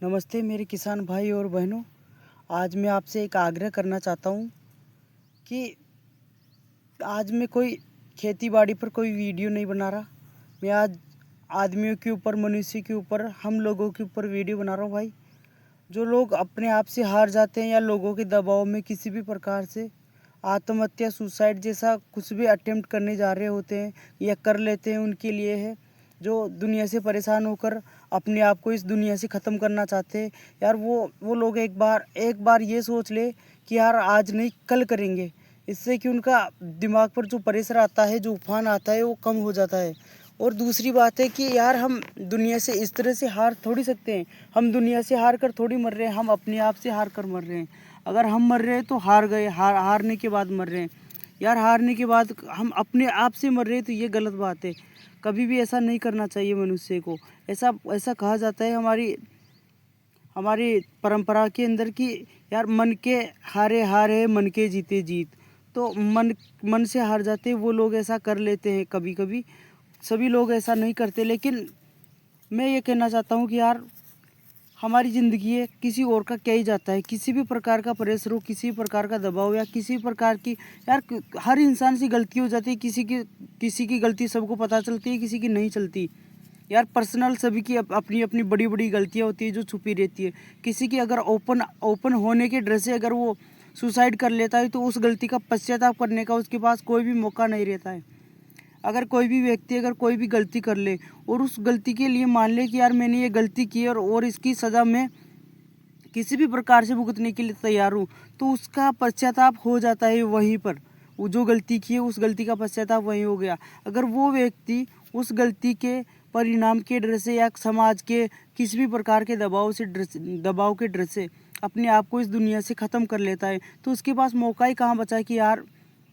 नमस्ते मेरे किसान भाई और बहनों। आज मैं आपसे एक आग्रह करना चाहता हूँ कि आज मैं कोई खेती बाड़ी पर कोई वीडियो नहीं बना रहा। मैं आज आदमियों के ऊपर, मनुष्य के ऊपर, हम लोगों के ऊपर वीडियो बना रहा हूँ भाई। जो लोग अपने आप से हार जाते हैं या लोगों के दबाव में किसी भी प्रकार से आत्महत्या, सुसाइड जैसा कुछ भी अटेम्प्ट करने जा रहे होते हैं या कर लेते हैं, उनके लिए है। जो दुनिया से परेशान होकर अपने आप को इस दुनिया से ख़त्म करना चाहते हैं यार, वो लोग एक बार ये सोच ले कि यार आज नहीं कल करेंगे। इससे कि उनका दिमाग पर जो प्रेशर आता है, जो उफान आता है, वो कम हो जाता है। और दूसरी बात है कि यार हम दुनिया से इस तरह से हार थोड़ी सकते हैं। हम दुनिया से हार कर थोड़ी मर रहे हैं, हम अपने आप से हार कर मर रहे हैं। अगर हम मर रहे हैं तो हार गए, हारने के बाद मर रहे हैं यार। हारने के बाद हम अपने आप से मर रहे हैं तो ये गलत बात है। कभी भी ऐसा नहीं करना चाहिए मनुष्य को। ऐसा ऐसा कहा जाता है हमारी हमारी परंपरा के अंदर कि यार मन के हारे हार है, मन के जीते जीत। तो मन से हार जाते वो लोग ऐसा कर लेते हैं कभी कभी। सभी लोग ऐसा नहीं करते, लेकिन मैं ये कहना चाहता हूँ कि यार हमारी ज़िंदगी है, किसी और का क्या ही जाता है। किसी भी प्रकार का प्रेशर हो, किसी प्रकार का दबाव या किसी प्रकार की यार, हर इंसान से गलती हो जाती है। किसी की गलती सबको पता चलती है, किसी की नहीं चलती यार। पर्सनल सभी की अपनी अपनी बड़ी बड़ी गलतियाँ होती है जो छुपी रहती है। किसी की अगर ओपन होने के डर से अगर वो सुसाइड कर लेता है तो उस गलती का पश्चाताप करने का उसके पास कोई भी मौका नहीं रहता है। अगर कोई भी व्यक्ति अगर कोई भी गलती कर ले और उस गलती के लिए मान ले कि यार मैंने ये गलती की और इसकी सज़ा मैं किसी भी प्रकार से भुगतने के लिए तैयार हूँ, तो उसका पश्चाताप हो जाता है वहीं पर। वो जो गलती की है उस गलती का पश्चाताप वहीं हो गया। अगर वो व्यक्ति उस गलती के परिणाम के डर से या समाज के किसी भी प्रकार के दबाव के डर से अपने आप को इस दुनिया से ख़त्म कर लेता है, तो उसके पास मौका ही कहाँ बचा है कि यार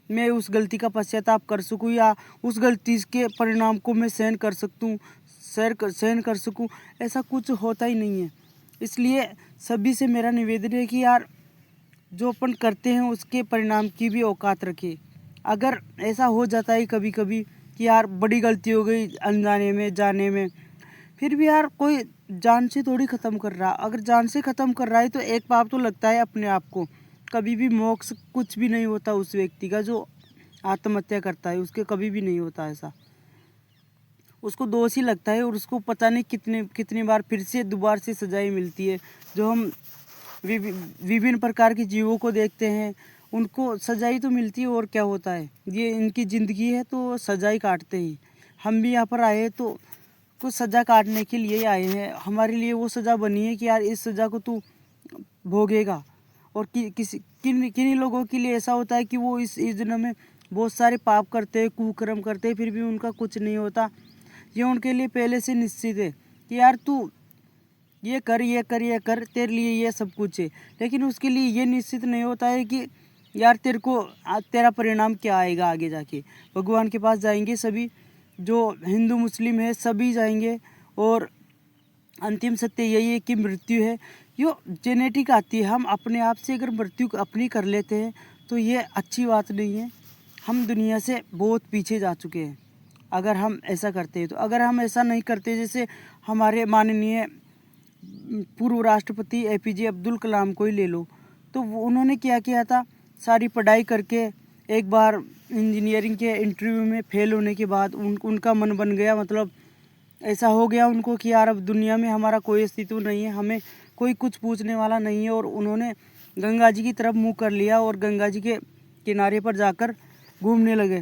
मैं उस गलती का पश्चाताप कर सकूं या उस गलती के परिणाम को मैं सहन कर सकूं। ऐसा कुछ होता ही नहीं है। इसलिए सभी से मेरा निवेदन है कि यार जो अपन करते हैं उसके परिणाम की भी औकात रखें। अगर ऐसा हो जाता है कभी कभी कि यार बड़ी गलती हो गई अनजाने में, जाने में, फिर भी यार कोई जान से थोड़ी ख़त्म कर रहा। अगर जान से ख़त्म कर रहा है तो एक पाप तो लगता है अपने आप को। कभी भी मोक्ष कुछ भी नहीं होता उस व्यक्ति का जो आत्महत्या करता है, उसके कभी भी नहीं होता ऐसा। उसको दोष ही लगता है और उसको पता नहीं कितनी बार फिर से दोबारा से सजाएं मिलती है। जो हम विभिन्न प्रकार के जीवों को देखते हैं, उनको सजाई तो मिलती है और क्या होता है। ये इनकी ज़िंदगी है तो सजाई काटते ही। हम भी यहाँ पर आए तो कुछ सज़ा काटने के लिए आए हैं। हमारे लिए वो सज़ा बनी है कि यार इस सज़ा को तू भोगेगा। और किन्हीं लोगों के लिए ऐसा होता है कि वो इस जन्म में बहुत सारे पाप करते हैं, कुकर्म करते हैं, फिर भी उनका कुछ नहीं होता। ये उनके लिए पहले से निश्चित है कि यार तू ये कर, ये कर, ये कर, तेरे लिए ये सब कुछ है। लेकिन उसके लिए ये निश्चित नहीं होता है कि यार तेरा परिणाम क्या आएगा आगे जाके। भगवान के पास जाएंगे सभी, जो हिंदू मुस्लिम है सभी जाएंगे। और अंतिम सत्य यही है कि मृत्यु है, यो जेनेटिक आती है। हम अपने आप से अगर मृत्यु अपनी कर लेते हैं तो ये अच्छी बात नहीं है। हम दुनिया से बहुत पीछे जा चुके हैं अगर हम ऐसा करते हैं। तो अगर हम ऐसा नहीं करते, जैसे हमारे माननीय पूर्व राष्ट्रपति APJ अब्दुल कलाम को ही ले लो, तो उन्होंने क्या किया था। सारी पढ़ाई करके एक बार इंजीनियरिंग के इंटरव्यू में फेल होने के बाद उनका मन बन गया, मतलब ऐसा हो गया उनको कि यार अब दुनिया में हमारा कोई अस्तित्व नहीं है, हमें कोई कुछ पूछने वाला नहीं है। और उन्होंने गंगा जी की तरफ मुँह कर लिया और गंगा जी के किनारे पर जाकर घूमने लगे।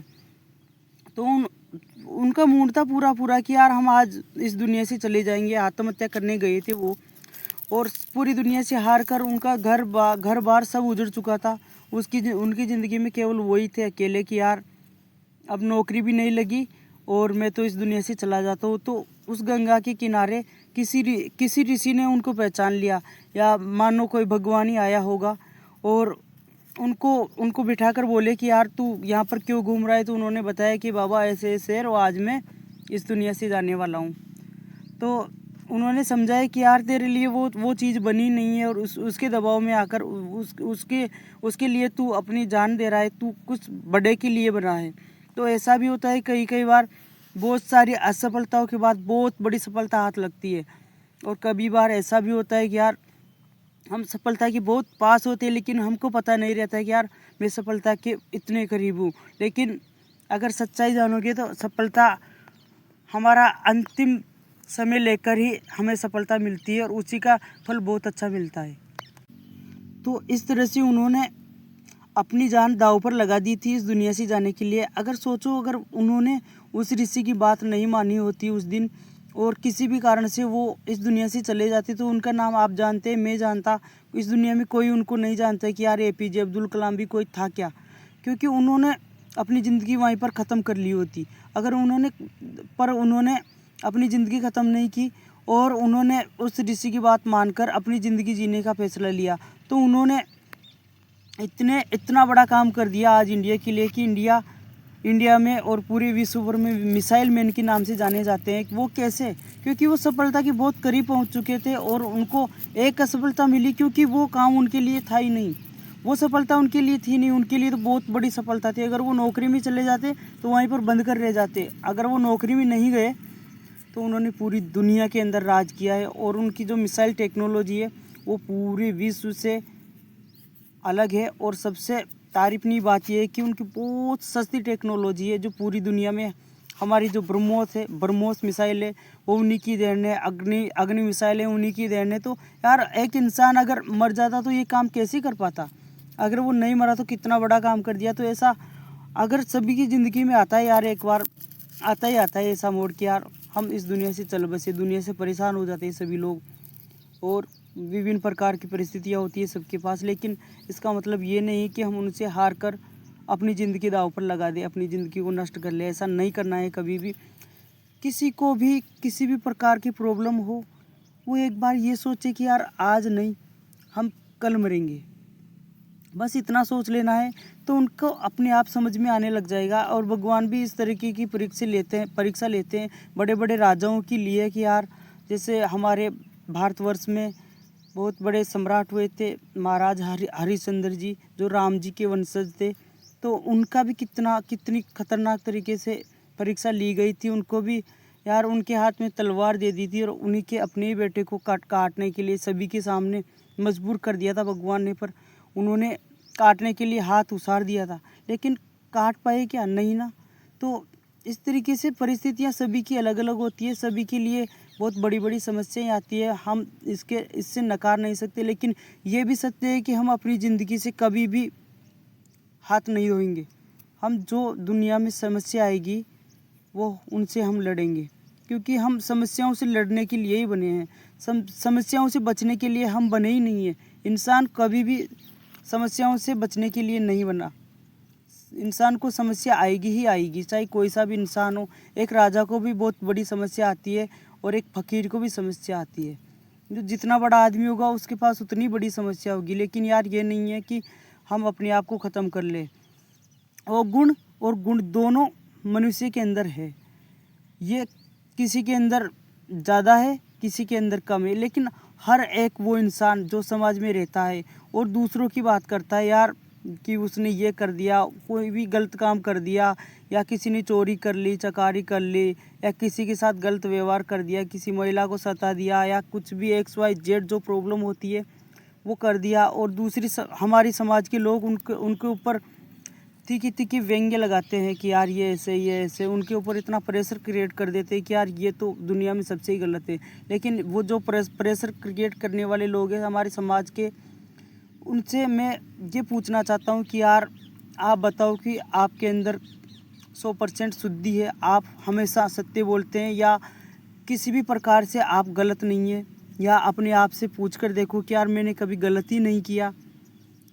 तो उनका मूड था पूरा कि यार हम आज इस दुनिया से चले जाएंगे। आत्महत्या करने गए थे वो, और पूरी दुनिया से हार कर उनका घर बार सब उजड़ चुका था। उनकी ज़िंदगी में केवल वही थे अकेले कि यार अब नौकरी भी नहीं लगी और मैं तो इस दुनिया से चला जाता हूँ। तो उस गंगा के किनारे किसी ऋषि ने उनको पहचान लिया, या मानो कोई भगवान ही आया होगा, और उनको बिठाकर बोले कि यार तू यहाँ पर क्यों घूम रहा है। तो उन्होंने बताया कि बाबा ऐसे ऐसे है और आज मैं इस दुनिया से जाने वाला हूँ। तो उन्होंने समझाया कि यार तेरे लिए वो चीज़ बनी नहीं है, और उसके दबाव में आकर उसके लिए तू अपनी जान दे रहा है, तू कुछ बड़े के लिए बना है। तो ऐसा भी होता है कई बार बहुत सारी असफलताओं के बाद बहुत बड़ी सफलता हाथ लगती है। और कभी बार ऐसा भी होता है कि यार हम सफलता के बहुत पास होते हैं, लेकिन हमको पता नहीं रहता है कि यार मैं सफलता के इतने करीब हूँ। लेकिन अगर सच्चाई जानोगे तो सफलता हमारा अंतिम समय लेकर ही हमें सफलता मिलती है और उसी का फल बहुत अच्छा मिलता है। तो इस तरह से उन्होंने अपनी जान दांव पर लगा दी थी इस दुनिया से जाने के लिए। अगर सोचो, अगर उन्होंने उस ऋषि की बात नहीं मानी होती उस दिन और किसी भी कारण से वो इस दुनिया से चले जाते, तो उनका नाम आप जानते, मैं जानता, इस दुनिया में कोई उनको नहीं जानता कि यार APJ अब्दुल कलाम भी कोई था क्या, क्योंकि उन्होंने अपनी ज़िंदगी वहीं पर ख़त्म कर ली होती। अगर उन्होंने अपनी ज़िंदगी ख़त्म नहीं की और उन्होंने उस ऋषि की बात मानकर अपनी ज़िंदगी जीने का फैसला लिया, तो उन्होंने इतना बड़ा काम कर दिया आज इंडिया के लिए कि इंडिया में और पूरे विश्व भर में मिसाइल मैन के नाम से जाने जाते हैं। वो कैसे? क्योंकि वो सफलता के बहुत करीब पहुंच चुके थे और उनको एक असफलता मिली, क्योंकि वो काम उनके लिए था ही नहीं, वो सफलता उनके लिए थी नहीं। उनके लिए तो बहुत बड़ी सफलता थी। अगर वो नौकरी में चले जाते तो वहीं पर बंद कर रह जाते। अगर वो नौकरी में नहीं गए तो उन्होंने पूरी दुनिया के अंदर राज किया है और उनकी जो मिसाइल टेक्नोलॉजी है वो पूरे विश्व से अलग है। और सबसे तारीफनीय बात यह है कि उनकी बहुत सस्ती टेक्नोलॉजी है जो पूरी दुनिया में हमारी जो ब्रह्मोस मिसाइल है वो उन्हीं की देन है, अग्नि मिसाइल है उन्हीं की देन है। तो यार एक इंसान अगर मर जाता तो ये काम कैसे कर पाता? अगर वो नहीं मरा तो कितना बड़ा काम कर दिया। तो ऐसा अगर सभी की ज़िंदगी में आता है यार, एक बार आता ही आता है ऐसा मोड़ कि यार हम इस दुनिया से चल बसे, दुनिया से परेशान हो जाते हैं सभी लोग और विभिन्न प्रकार की परिस्थितियाँ होती है सबके पास। लेकिन इसका मतलब ये नहीं कि हम उनसे हार कर अपनी ज़िंदगी दांव पर लगा दें, अपनी ज़िंदगी को नष्ट कर ले। ऐसा नहीं करना है कभी भी। किसी को भी किसी भी प्रकार की प्रॉब्लम हो, वो एक बार ये सोचे कि यार आज नहीं, हम कल मरेंगे, बस इतना सोच लेना है। तो उनको अपने आप समझ में आने लग जाएगा। और भगवान भी इस तरीके की परीक्षा लेते हैं बड़े बड़े राजाओं के लिए कि यार जैसे हमारे भारतवर्ष में बहुत बड़े सम्राट हुए थे महाराज हरिश्चंद्र जी, जो राम जी के वंशज थे। तो उनका भी कितनी खतरनाक तरीके से परीक्षा ली गई थी। उनको भी यार उनके हाथ में तलवार दे दी थी और उन्हीं के अपने ही बेटे को काटने के लिए सभी के सामने मजबूर कर दिया था भगवान ने। पर उन्होंने काटने के लिए हाथ उसार दिया था, लेकिन काट पाए क्या? नहीं ना। तो इस तरीके से परिस्थितियाँ सभी की अलग अलग होती है, सभी के लिए बहुत बड़ी बड़ी समस्याएं आती है। हम इससे नकार नहीं सकते, लेकिन ये भी सत्य है कि हम अपनी ज़िंदगी से कभी भी हाथ नहीं धोएंगे। हम जो दुनिया में समस्या आएगी वो उनसे हम लड़ेंगे, क्योंकि हम समस्याओं से लड़ने के लिए ही बने हैं। समस्याओं से बचने के लिए हम बने ही नहीं है। इंसान कभी भी समस्याओं से बचने के लिए नहीं बना। इंसान को समस्या आएगी ही आएगी, चाहे कोई सा भी इंसान हो। एक राजा को भी बहुत बड़ी समस्या आती है और एक फकीर को भी समस्या आती है। जो जितना बड़ा आदमी होगा उसके पास उतनी बड़ी समस्या होगी। लेकिन यार ये नहीं है कि हम अपने आप को ख़त्म कर ले। वो गुण दोनों मनुष्य के अंदर है। ये किसी के अंदर ज़्यादा है, किसी के अंदर कम है, लेकिन हर एक वो इंसान जो समाज में रहता है और दूसरों की बात करता है यार कि उसने ये कर दिया, कोई भी गलत काम कर दिया, या किसी ने चोरी कर ली, चकारी कर ली, या किसी के साथ गलत व्यवहार कर दिया, किसी महिला को सता दिया, या कुछ भी XYZ जो प्रॉब्लम होती है वो कर दिया, और हमारी समाज के लोग उनके ऊपर तीखी व्यंग्य लगाते हैं कि यार ये ऐसे उनके ऊपर इतना प्रेशर क्रिएट कर देते हैं कि यार ये तो दुनिया में सबसे ही गलत है। लेकिन वो जो प्रेशर क्रिएट करने वाले लोग हैं हमारे समाज के, उनसे मैं ये पूछना चाहता हूँ कि यार आप बताओ कि आपके अंदर 100% शुद्धि है, आप हमेशा सत्य बोलते हैं, या किसी भी प्रकार से आप गलत नहीं है? या अपने आप से पूछ कर देखो कि यार मैंने कभी गलती नहीं किया,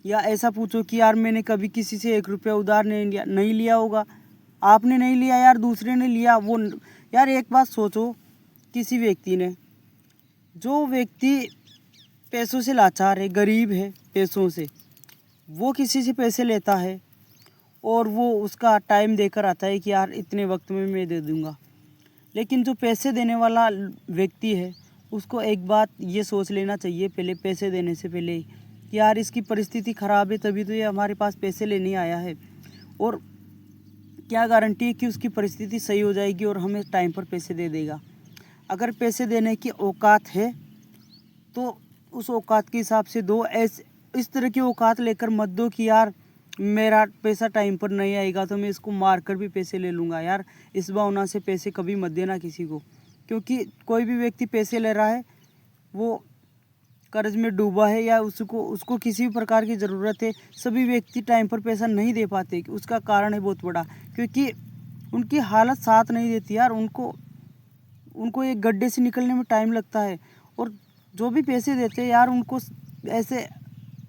या ऐसा पूछो कि यार मैंने कभी किसी से 1 रुपया उधार नहीं लिया होगा। आपने नहीं लिया यार, दूसरे ने लिया। वो यार एक बात सोचो, किसी व्यक्ति ने, जो व्यक्ति पैसों से लाचार है, गरीब है पैसों से, वो किसी से पैसे लेता है और वो उसका टाइम देकर आता है कि यार इतने वक्त में मैं दे दूंगा। लेकिन जो पैसे देने वाला व्यक्ति है उसको एक बात ये सोच लेना चाहिए पहले, पैसे देने से पहले ही, कि यार इसकी परिस्थिति ख़राब है तभी तो ये हमारे पास पैसे लेने आया है, और क्या गारंटी है कि उसकी परिस्थिति सही हो जाएगी और हमें टाइम पर पैसे दे देगा। अगर पैसे देने की औकात है तो उस औकात के हिसाब से दो। इस तरह की औकात लेकर मत दो कि यार मेरा पैसा टाइम पर नहीं आएगा तो मैं इसको मार कर भी पैसे ले लूँगा। यार इस भावना से पैसे कभी मत देना किसी को, क्योंकि कोई भी व्यक्ति पैसे ले रहा है वो कर्ज में डूबा है या उसको किसी भी प्रकार की ज़रूरत है। सभी व्यक्ति टाइम पर पैसा नहीं दे पाते, उसका कारण है बहुत बड़ा, क्योंकि उनकी हालत साथ नहीं देती यार। उनको एक गड्ढे से निकलने में टाइम लगता है। और जो भी पैसे देते हैं यार उनको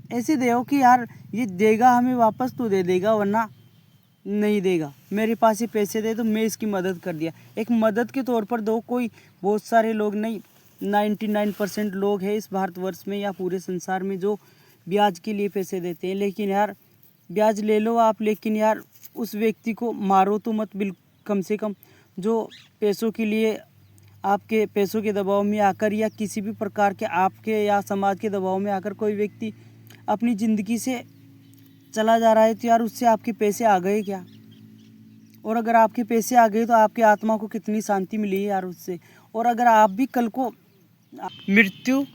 ऐसे दो कि यार ये देगा हमें वापस तो दे देगा, वरना नहीं देगा। मेरे पास ये पैसे दे तो मैं इसकी मदद कर दिया, एक मदद के तौर पर दो। कोई बहुत सारे लोग नहीं, 99% लोग हैं इस भारतवर्ष में या पूरे संसार में जो ब्याज के लिए पैसे देते हैं। लेकिन यार ब्याज ले लो आप, लेकिन यार उस व्यक्ति को मारो तो मत। कम से कम जो पैसों के लिए आपके पैसों के दबाव में आकर या किसी भी प्रकार के आपके या समाज के दबाव में आकर कोई व्यक्ति अपनी ज़िंदगी से चला जा रहा है तो यार उससे आपके पैसे आ गए क्या? और अगर आपके पैसे आ गए तो आपकी आत्मा को कितनी शांति मिली है यार उससे। और अगर आप भी कल को, मृत्यु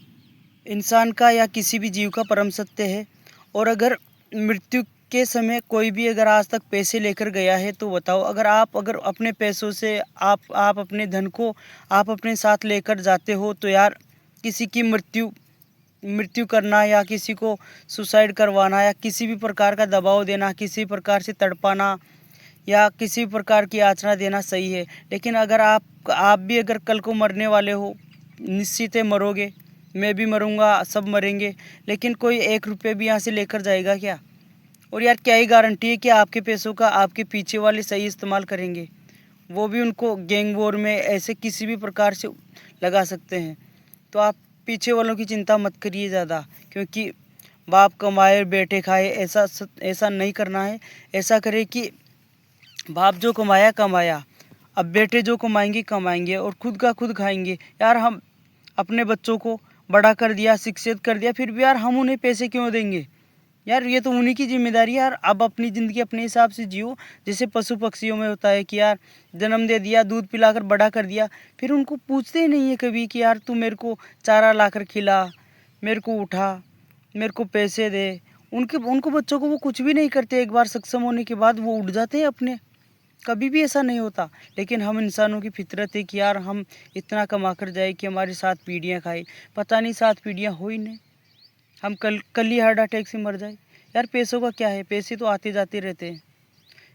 इंसान का या किसी भी जीव का परम सत्य है, और अगर मृत्यु के समय कोई भी अगर आज तक पैसे लेकर गया है तो बताओ, अगर अपने पैसों से आप अपने धन को आप अपने साथ लेकर जाते हो तो यार किसी की मृत्यु करना या किसी को सुसाइड करवाना या किसी भी प्रकार का दबाव देना, किसी प्रकार से तड़पाना या किसी प्रकार की याचना देना सही है। लेकिन अगर आप भी अगर कल को मरने वाले हो, निश्चित है मरोगे, मैं भी मरूंगा, सब मरेंगे, लेकिन कोई 1 रुपये भी यहाँ से लेकर जाएगा क्या? और यार क्या ही गारंटी है कि आपके पैसों का आपके पीछे वाले सही इस्तेमाल करेंगे? वो भी उनको गैंग वॉर में ऐसे किसी भी प्रकार से लगा सकते हैं। तो आप पीछे वालों की चिंता मत करिए ज़्यादा, क्योंकि बाप कमाए बेटे खाए ऐसा नहीं करना है। ऐसा करे कि बाप जो कमाया, अब बेटे जो कमाएंगे और खुद का खुद खाएंगे। यार हम अपने बच्चों को बड़ा कर दिया, शिक्षित कर दिया, फिर भी यार हम उन्हें पैसे क्यों देंगे? यार ये तो उन्हीं की जिम्मेदारी है यार। अब अपनी ज़िंदगी अपने हिसाब से जियो, जैसे पशु पक्षियों में होता है कि यार जन्म दे दिया, दूध पिलाकर बड़ा कर दिया, फिर उनको पूछते ही नहीं है कभी कि यार तू मेरे को चारा लाकर खिला, मेरे को उठा, मेरे को पैसे दे। उनको बच्चों को वो कुछ भी नहीं करते। एक बार सक्षम होने के बाद वो उठ जाते हैं अपने, कभी भी ऐसा नहीं होता। लेकिन हम इंसानों की फितरत है कि यार हम इतना कमा कर जाए कि हमारी 7 पीढ़ियाँ खाए। पता नहीं 7 पीढ़ियाँ हो ही नहीं, हम कल ही हार्ट अटैक से मर जाए। यार पैसों का क्या है, पैसे तो आते जाते रहते हैं।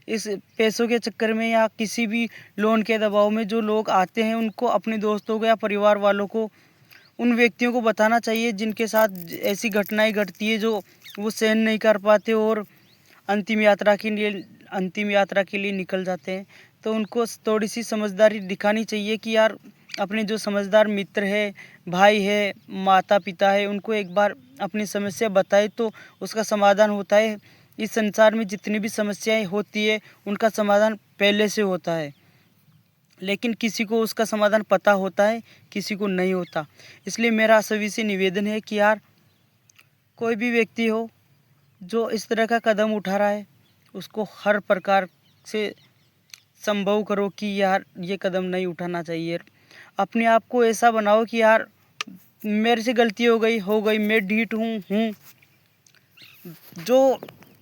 इस पैसों के चक्कर में या किसी भी लोन के दबाव में जो लोग आते हैं उनको अपने दोस्तों को या परिवार वालों को, उन व्यक्तियों को बताना चाहिए जिनके साथ ऐसी घटनाएं घटती है जो वो सहन नहीं कर पाते और अंतिम यात्रा के लिए निकल जाते हैं। तो उनको थोड़ी सी समझदारी दिखानी चाहिए कि यार अपने जो समझदार मित्र है, भाई है, माता पिता है, उनको एक बार अपनी समस्या बताए तो उसका समाधान होता है। इस संसार में जितनी भी समस्याएं होती है उनका समाधान पहले से होता है, लेकिन किसी को उसका समाधान पता होता है, किसी को नहीं होता। इसलिए मेरा सभी से निवेदन है कि यार कोई भी व्यक्ति हो जो इस तरह का कदम उठा रहा है उसको हर प्रकार से संभव करो कि यार ये कदम नहीं उठाना चाहिए। अपने आप को ऐसा बनाओ कि यार मेरे से गलती हो गई, मैं ढीठ हूँ। जो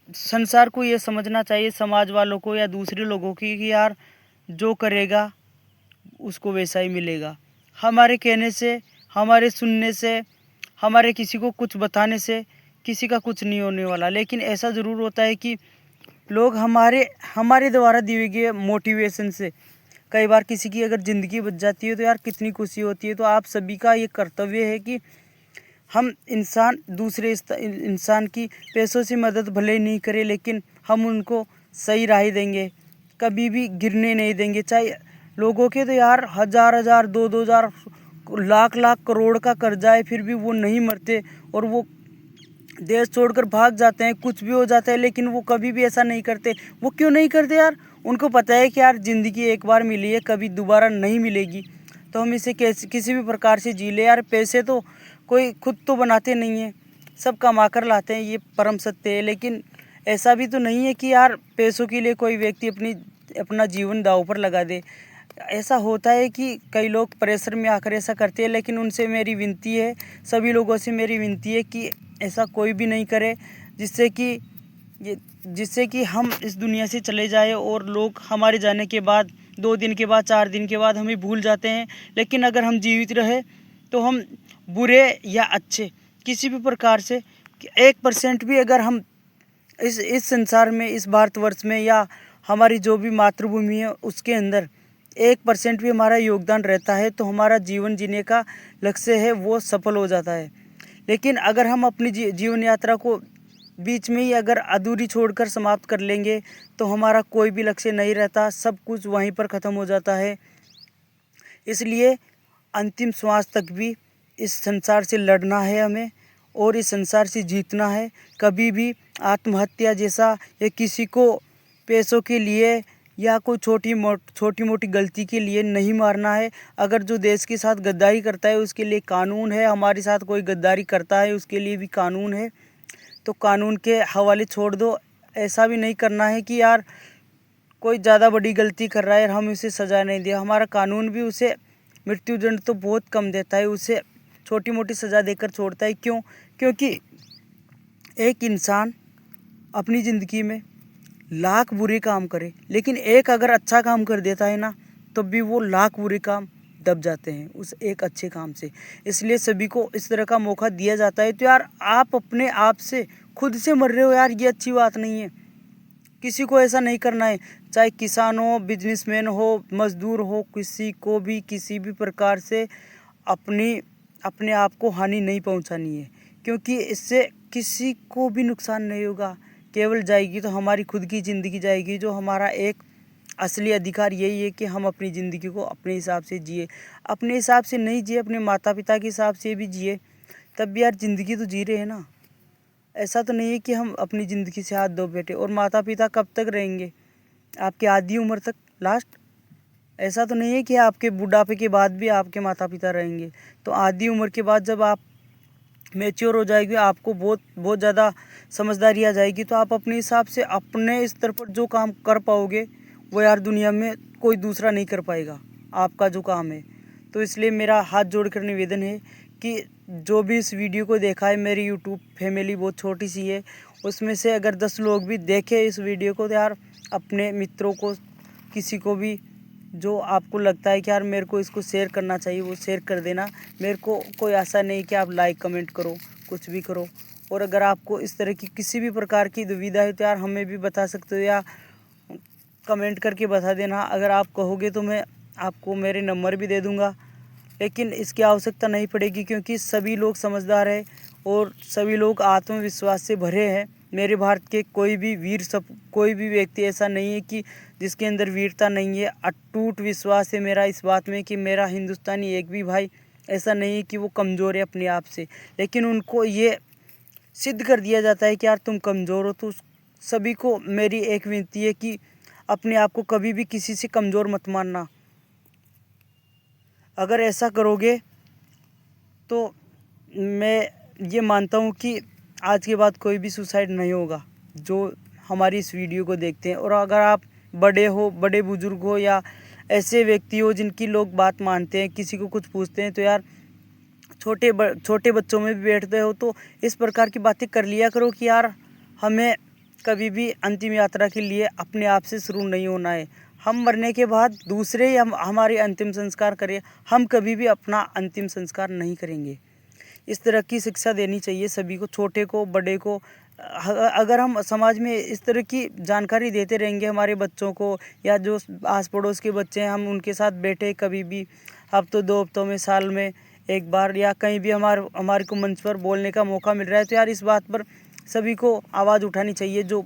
संसार को ये समझना चाहिए, समाज वालों को या दूसरे लोगों की, कि यार जो करेगा उसको वैसा ही मिलेगा। हमारे कहने से, हमारे सुनने से, हमारे किसी को कुछ बताने से किसी का कुछ नहीं होने वाला। लेकिन ऐसा ज़रूर होता है कि लोग हमारे द्वारा दिए गए मोटिवेशन से कई बार किसी की अगर ज़िंदगी बच जाती है तो यार कितनी खुशी होती है। तो आप सभी का ये कर्तव्य है कि हम दूसरे इंसान की पैसों से मदद भले ही नहीं करें, लेकिन हम उनको सही राह देंगे, कभी भी गिरने नहीं देंगे। चाहे लोगों के तो यार 1000 2,000 लाख करोड़ का कर्जा है, फिर भी वो नहीं मरते और वो देश छोड़कर भाग जाते हैं, कुछ भी हो जाता है, लेकिन वो कभी भी ऐसा नहीं करते। वो क्यों नहीं करते यार? उनको पता है कि यार ज़िंदगी एक बार मिली है, कभी दोबारा नहीं मिलेगी, तो हम इसे किसी भी प्रकार से जी ले। यार पैसे तो कोई खुद तो बनाते नहीं है, सब कमा कर लाते हैं, ये परम सत्य है। लेकिन ऐसा भी तो नहीं है कि यार पैसों के लिए कोई व्यक्ति अपना जीवन दांव पर लगा दे। ऐसा होता है कि कई लोग प्रेशर में आकर ऐसा करते हैं, लेकिन उनसे मेरी विनती है, सभी लोगों से मेरी विनती है कि ऐसा कोई भी नहीं करे, जिससे कि हम इस दुनिया से चले जाए और लोग हमारे जाने के बाद 2 दिन के बाद 4 दिन के बाद हमें भूल जाते हैं। लेकिन अगर हम जीवित रहे तो हम बुरे या अच्छे किसी भी प्रकार से 1% भी अगर हम इस संसार में, इस भारतवर्ष में या हमारी जो भी मातृभूमि है उसके अंदर 1% भी हमारा योगदान रहता है तो हमारा जीवन जीने का लक्ष्य है वो सफल हो जाता है। लेकिन अगर हम अपनी जीवन यात्रा को बीच में ही अगर अधूरी छोड़कर समाप्त कर लेंगे तो हमारा कोई भी लक्ष्य नहीं रहता, सब कुछ वहीं पर ख़त्म हो जाता है। इसलिए अंतिम श्वास तक भी इस संसार से लड़ना है हमें और इस संसार से जीतना है। कभी भी आत्महत्या जैसा या किसी को पैसों के लिए या कोई छोटी मोटी गलती के लिए नहीं मारना है। अगर जो देश के साथ गद्दारी करता है उसके लिए कानून है, हमारे साथ कोई गद्दारी करता है उसके लिए भी कानून है, तो कानून के हवाले छोड़ दो। ऐसा भी नहीं करना है कि यार कोई ज़्यादा बड़ी गलती कर रहा है और हम उसे सज़ा नहीं दिया। हमारा कानून भी उसे मृत्युदंड तो बहुत कम देता है, उसे छोटी मोटी सज़ा देकर छोड़ता है। क्यों? क्योंकि एक इंसान अपनी ज़िंदगी में लाख बुरे काम करे, लेकिन एक अगर अच्छा काम कर देता है ना, तो भी वो लाख बुरे काम दब जाते हैं उस एक अच्छे काम से। इसलिए सभी को इस तरह का मौका दिया जाता है। तो यार आप अपने आप से खुद से मर रहे हो यार, ये अच्छी बात नहीं है। किसी को ऐसा नहीं करना है, चाहे किसान हो, बिजनेसमैन हो, मजदूर हो, किसी को भी किसी भी प्रकार से अपने आप को हानि नहीं पहुंचानी है, क्योंकि इससे किसी को भी नुकसान नहीं होगा। केवल जाएगी तो हमारी खुद की ज़िंदगी जाएगी। जो हमारा एक असली अधिकार यही है कि हम अपनी ज़िंदगी को अपने हिसाब से जिए। अपने हिसाब से नहीं जिए, अपने माता पिता के हिसाब से भी जिए, तब भी यार ज़िंदगी तो जी रहे हैं ना। ऐसा तो नहीं है कि हम अपनी ज़िंदगी से हाथ धो बैठे। और माता पिता कब तक रहेंगे? आपकी आधी उम्र तक, लास्ट। ऐसा तो नहीं है कि आपके बुढ़ापे के बाद भी आपके माता पिता रहेंगे। तो आधी उम्र के बाद जब आप मैच्योर हो जाएगी, आपको बहुत ज़्यादा समझदारी आ जाएगी, तो आप अपने हिसाब से अपने स्तर पर जो काम कर पाओगे वो यार दुनिया में कोई दूसरा नहीं कर पाएगा आपका जो काम है। तो इसलिए मेरा हाथ जोड़कर निवेदन है कि जो भी इस वीडियो को देखा है, मेरी यूट्यूब फैमिली बहुत छोटी सी है, उसमें से अगर 10 लोग भी देखें इस वीडियो को, तो यार अपने मित्रों को, किसी को भी जो आपको लगता है कि यार मेरे को इसको शेयर करना चाहिए, वो शेयर कर देना। मेरे को कोई आशा नहीं कि आप लाइक कमेंट करो, कुछ भी करो। और अगर आपको इस तरह की किसी भी प्रकार की दुविधा है तो यार हमें भी बता सकते हो या कमेंट करके बता देना। अगर आप कहोगे तो मैं आपको मेरे नंबर भी दे दूँगा, लेकिन इसकी आवश्यकता नहीं पड़ेगी, क्योंकि सभी लोग समझदार हैं और सभी लोग आत्मविश्वास से भरे हैं। मेरे भारत के कोई भी व्यक्ति ऐसा नहीं है कि जिसके अंदर वीरता नहीं है। अटूट विश्वास है मेरा इस बात में कि मेरा हिंदुस्तानी एक भी भाई ऐसा नहीं है कि वो कमज़ोर है अपने आप से, लेकिन उनको ये सिद्ध कर दिया जाता है कि यार तुम कमज़ोर हो। तो सभी को मेरी एक विनती है कि अपने आप को कभी भी किसी से कमज़ोर मत मानना। अगर ऐसा करोगे तो मैं ये मानता हूँ कि आज के बाद कोई भी सुसाइड नहीं होगा जो हमारी इस वीडियो को देखते हैं। और अगर आप बड़े बुजुर्ग हो या ऐसे व्यक्ति हो जिनकी लोग बात मानते हैं, किसी को कुछ पूछते हैं, तो यार छोटे बच्चों में भी बैठते हो तो इस प्रकार की बातें कर लिया करो कि यार हमें कभी भी अंतिम यात्रा के लिए अपने आप से शुरू नहीं होना है। हम मरने के बाद दूसरे ही हमारे अंतिम संस्कार करें, हम कभी भी अपना अंतिम संस्कार नहीं करेंगे। इस तरह की शिक्षा देनी चाहिए सभी को, छोटे को, बड़े को। अगर हम समाज में इस तरह की जानकारी देते रहेंगे हमारे बच्चों को या जो आस पड़ोस के बच्चे हैं, हम उनके साथ बैठे कभी भी हफ्तों 2 हफ्तों में, साल में एक बार या कहीं भी हमारे को मंच पर बोलने का मौका मिल रहा है, तो यार इस बात पर सभी को आवाज़ उठानी चाहिए। जो